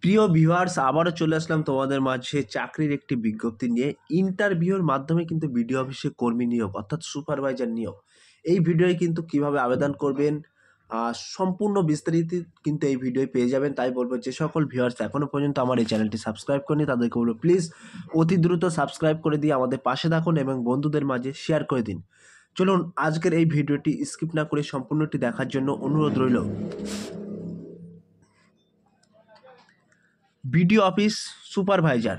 প্রিয় ভিউয়ার্স, আবারও চলে আসলাম তোমাদের মাঝে চাকরির একটি বিজ্ঞপ্তি নিয়ে। ইন্টারভিউর মাধ্যমে কিন্তু বিডিও অফিসে কর্মী নিয়োগ অর্থাৎ সুপারভাইজার নিয়োগ। এই ভিডিওয় কিন্তু কিভাবে আবেদন করবেন সম্পূর্ণ বিস্তারিত কিন্তু এই ভিডিওয় পেয়ে যাবেন। তাই বলবো, যে সকল ভিউয়ার্স এখনও পর্যন্ত আমার এই চ্যানেলটি সাবস্ক্রাইব করেনি তাদেরকে বলবো প্লিজ অতি দ্রুত সাবস্ক্রাইব করে দিয়ে আমাদের পাশে থাকুন এবং বন্ধুদের মাঝে শেয়ার করে দিন। চলুন আজকের এই ভিডিওটি স্কিপ না করে সম্পূর্ণটি দেখার জন্য অনুরোধ রইল। বিডিও অফিস সুপারভাইজার,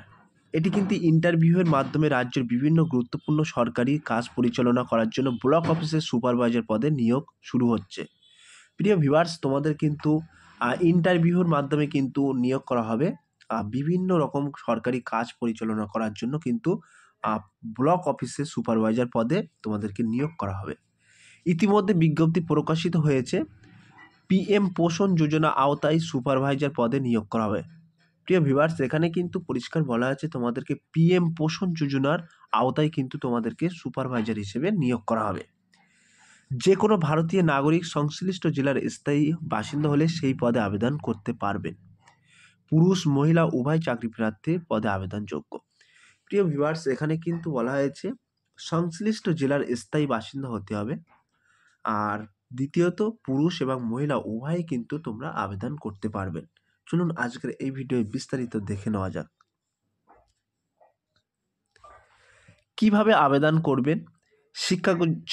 এটি কিন্তু ইন্টারভিউয়ের মাধ্যমে রাজ্যের বিভিন্ন গুরুত্বপূর্ণ সরকারি কাজ পরিচালনা করার জন্য ব্লক অফিসের সুপারভাইজার পদে নিয়োগ শুরু হচ্ছে। প্রিয় ভিউয়ার্স, তোমাদের কিন্তু ইন্টারভিউর মাধ্যমে কিন্তু নিয়োগ করা হবে। বিভিন্ন রকম সরকারি কাজ পরিচালনা করার জন্য কিন্তু ব্লক অফিসের সুপারভাইজার পদে তোমাদেরকে নিয়োগ করা হবে। ইতিমধ্যে বিজ্ঞপ্তি প্রকাশিত হয়েছে। পিএম পোষণ যোজনা আওতায় সুপারভাইজার পদে নিয়োগ করা হবে। প্রিয় ভিউয়ার্স, এখানে কিন্তু পরিষ্কার বলা আছে তোমাদেরকে পিএম পোষণ যোজনার আওতায় কিন্তু তোমাদেরকে সুপারভাইজার হিসেবে নিয়োগ করা হবে। যে কোনো ভারতীয় নাগরিক সংশ্লিষ্ট জেলার স্থায়ী বাসিন্দা হলে সেই পদে আবেদন করতে পারবেন। পুরুষ মহিলা উভয় চাকরি প্রার্থী পদে আবেদনযোগ্য। প্রিয় ভিউয়ার্স, এখানে কিন্তু বলা হয়েছে সংশ্লিষ্ট জেলার স্থায়ী বাসিন্দা হতে হবে। আর দ্বিতীয়ত, পুরুষ এবং মহিলা উভয়ই কিন্তু তোমরা আবেদন করতে পারবেন। চলুন আজকের এই ভিডিওয়ে বিস্তারিত দেখে নেওয়া যাক। কিভাবে আবেদন করবেন,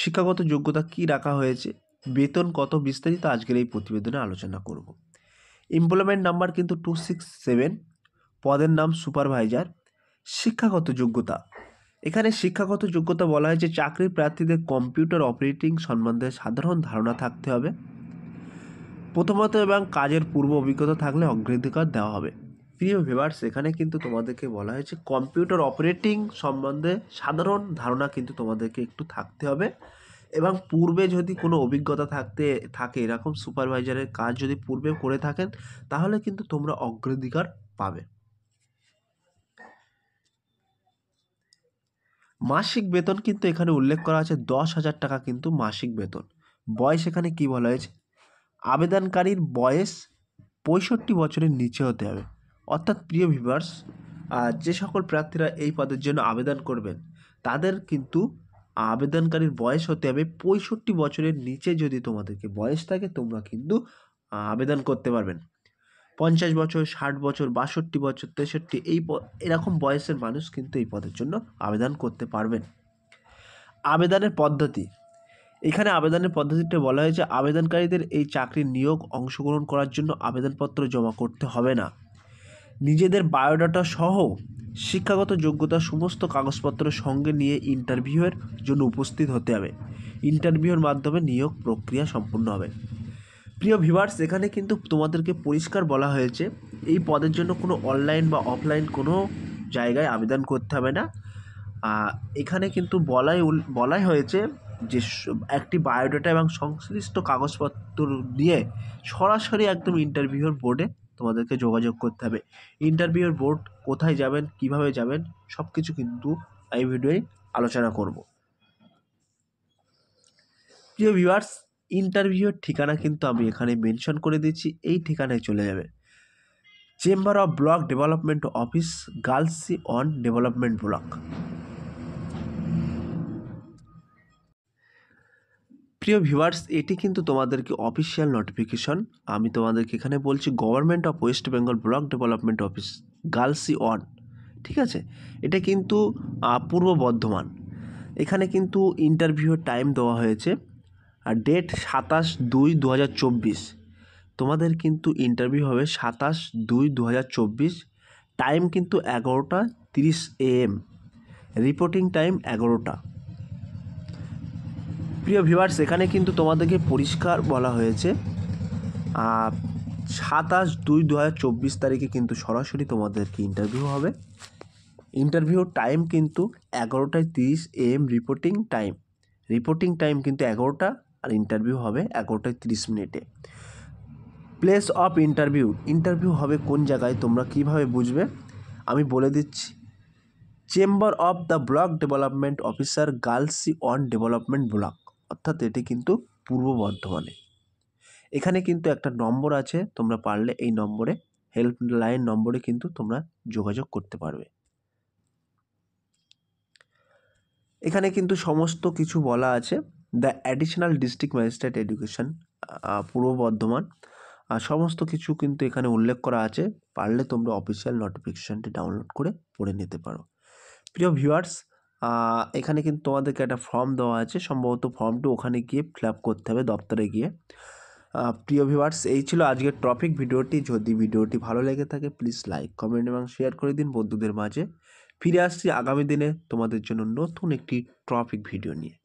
শিক্ষাগত যোগ্যতা কি রাখা হয়েছে, বেতন কত, বিস্তারিত আজকের এই প্রতিবেদনে আলোচনা করব। এমপ্লয়মেন্ট নাম্বার কিন্তু 267, পদের নাম সুপারভাইজার। শিক্ষাগত যোগ্যতা, এখানে শিক্ষাগত যোগ্যতা বলা হয়েছে চাকরির প্রার্থীদের কম্পিউটার অপারেটিং সম্বন্ধে সাধারণ ধারণা থাকতে হবে। প্রথমত এবং কাজের পূর্ব অভিজ্ঞতা থাকলে অগ্রাধিকার দেওয়া হবে। প্রিয় ভিউয়ার্স, এখানে কিন্তু তোমাদেরকে বলা হয়েছে কম্পিউটার অপারেটিং সম্বন্ধে সাধারণ ধারণা কিন্তু তোমাদেরকে একটু থাকতে হবে এবং পূর্বে যদি কোনো অভিজ্ঞতা থাকে এরকম সুপারভাইজারের কাজ যদি পূর্বে করে থাকেন তাহলে কিন্তু তোমরা অগ্রাধিকার পাবে। মাসিক বেতন কিন্তু এখানে উল্লেখ করা আছে 10,000 টাকা কিন্তু মাসিক বেতন। বয়স এখানে কি বলা হয়েছে, আবেদনকারীর বয়স 65 বছরের নিচে হতে হবে। অর্থাৎ প্রিয় ভিউয়ার্স, যে সকল প্রার্থীরা এই পদের জন্য আবেদন করবেন তাদের কিন্তু আবেদনকারীর বয়স হতে হবে 65 বছরের নিচে। যদি তোমাদেরকে বয়স থাকে তোমরা কিন্তু আবেদন করতে পারবেন। 50 বছর, 60 বছর, 62 বছর, 63 এরকম বয়সের মানুষ কিন্তু এই পদের জন্য আবেদন করতে পারবেন। আবেদনের পদ্ধতি, এখানে আবেদনের পদ্ধতিটা বলা হয়েছে আবেদনকারীদের এই চাকরির নিয়োগ অংশগ্রহণ করার জন্য আবেদনপত্র জমা করতে হবে না। নিজেদের বায়োডাটা সহ শিক্ষাগত যোগ্যতা সমস্ত কাগজপত্র সঙ্গে নিয়ে ইন্টারভিউয়ের জন্য উপস্থিত হতে হবে। ইন্টারভিউয়ের মাধ্যমে নিয়োগ প্রক্রিয়া সম্পূর্ণ হবে। প্রিয় ভিউয়ার্স, এখানে কিন্তু তোমাদেরকে পরিষ্কার বলা হয়েছে এই পদের জন্য কোনো অনলাইন বা অফলাইন কোনো জায়গায় আবেদন করতে হবে না। এখানে কিন্তু বলাই হয়েছে যে একটি বায়োডাটা এবং সংশ্লিষ্ট কাগজপত্র নিয়ে সরাসরি একদম ইন্টারভিউর বোর্ডে তোমাদেরকে যোগাযোগ করতে হবে। ইন্টারভিউর বোর্ড কোথায় যাবেন, কিভাবে যাবেন, সব কিছু কিন্তু এই ভিডিওয় আলোচনা করব। প্রিয় ভিউয়ার্স, ইন্টারভিউর ঠিকানা কিন্তু আমি এখানে মেনশন করে দিচ্ছি। এই ঠিকানায় চলে যাবে chamber of block development office, Galsi one development block. প্রিয় ভিউয়ার্স, এটি কিন্তু তোমাদেরকে অফিসিয়াল নোটিফিকেশন। আমি তোমাদেরকে এখানে বলছি government of West Bengal block development office, Galsi one. ঠিক আছে, এটা কিন্তু পূর্ব বর্ধমান। এখানে কিন্তু ইন্টারভিউর টাইম দেওয়া হয়েছে আর ডেট 27/2/2024। তোমাদের কিন্তু ইন্টারভিউ হবে 27/2/2024। টাইম কিন্তু 11:30 AM, রিপোর্টিং টাইম 11টা। প্রিয় ভিউয়ার্স, এখানে কিন্তু তোমাদেরকে পরিষ্কার বলা হয়েছে 27/2/2024 তারিখে কিন্তু সরাসরি তোমাদেরকে ইন্টারভিউ হবে। ইন্টারভিউ টাইম কিন্তু 11:30 AM, রিপোর্টিং টাইম কিন্তু 11টা আর ইন্টারভিউ হবে 11:30। প্লেস অফ ইন্টারভিউ হবে কোন জায়গায়, তোমরা কিভাবে বুঝবে আমি বলে দিচ্ছি। Chamber of the block development officer, Galsi one development block, অর্থাৎ এটি কিন্তু পূর্ব বর্ধমানে। এখানে কিন্তু একটা নম্বর আছে, তোমরা পারলে এই নম্বরে হেল্পলাইন নম্বরে কিন্তু তোমরা যোগাযোগ করতে পারবে। এখানে কিন্তু সমস্ত কিছু বলা আছে। The additional district magistrate education পূর্ব বর্ধমান, সমস্ত কিছু কিন্তু এখানে উল্লেখ করা আছে। পারলে তোমরা অফিসিয়াল নোটিফিকেশানটি ডাউনলোড করে পড়ে নিতে পারো। প্রিয় ভিউয়ার্স, এখানে কিন্তু তোমাদেরকে একটা ফর্ম দেওয়া আছে, সম্ভবত ফর্মটা ওখানে গিয়ে ফিল আপ করতে হবে দপ্তরে গিয়ে। প্রিয় ভিউয়ার্স, এই ছিল আজকের টপিক ভিডিওটি। যদি ভিডিওটি ভালো লেগে থাকে প্লিজ লাইক, কমেন্ট এবং শেয়ার করে দিন বন্ধুদের মাঝে। ফিরে আসছি আগামী দিনে তোমাদের জন্য নতুন একটি টপিক ভিডিও নিয়ে।